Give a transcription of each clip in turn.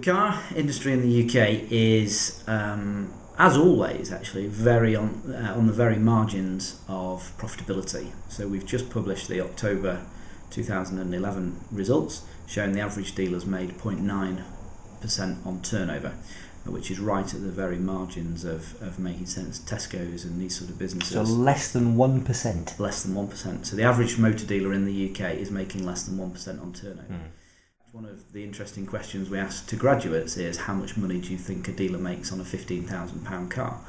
car industry in the UK is, as always, actually very on the very margins of profitability. So we've just published the October 2011 results, showing the average dealers made 0.9% on turnover, which is right at the very margins of making sense. Tesco's and these sort of businesses. So less than 1%. Less than 1%. So the average motor dealer in the UK is making less than 1% on turnover. One of the interesting questions we ask to graduates is, how much money do you think a dealer makes on a £15,000 car?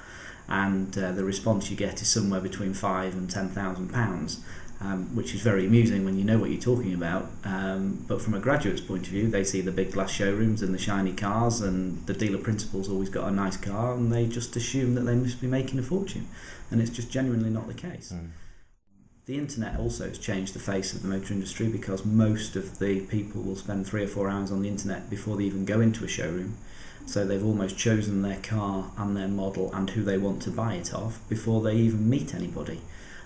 And the response you get is somewhere between £5,000 and £10,000, which is very amusing when you know what you're talking about. But from a graduate's point of view, they see the big glass showrooms and the shiny cars, and the dealer principal's always got a nice car, and they just assume that they must be making a fortune. And it's just genuinely not the case. The internet also has changed the face of the motor industry, because most of the people will spend 3 or 4 hours on the internet before they even go into a showroom. So they've almost chosen their car and their model and who they want to buy it off before they even meet anybody.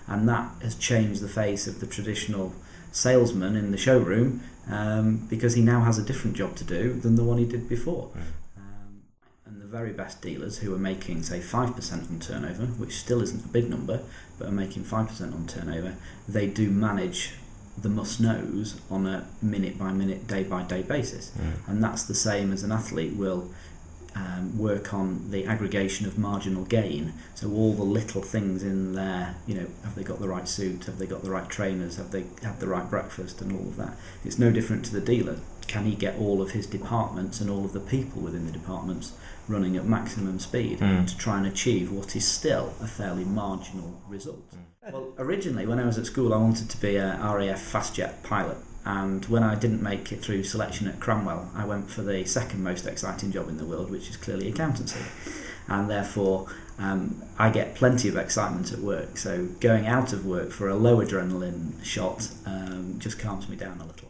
And that has changed the face of the traditional salesman in the showroom, because he now has a different job to do than the one he did before. And the very best dealers who are making, say, 5% on turnover, which still isn't a big number, but are making 5% on turnover, they do manage the must-knows on a minute-by-minute, day-by-day basis. And that's the same as an athlete will work on the aggregation of marginal gain. So all the little things in there, have they got the right suit, have they got the right trainers, have they had the right breakfast, and all of that. It's no different to the dealer. Can he get all of his departments and all of the people within the departments running at maximum speed to try and achieve what is still a fairly marginal result? Well, originally when I was at school, I wanted to be a RAF fast-jet pilot. And when I didn't make it through selection at Cranwell, I went for the second most exciting job in the world, which is clearly accountancy. And therefore, I get plenty of excitement at work. So going out of work for a low adrenaline shot just calms me down a little.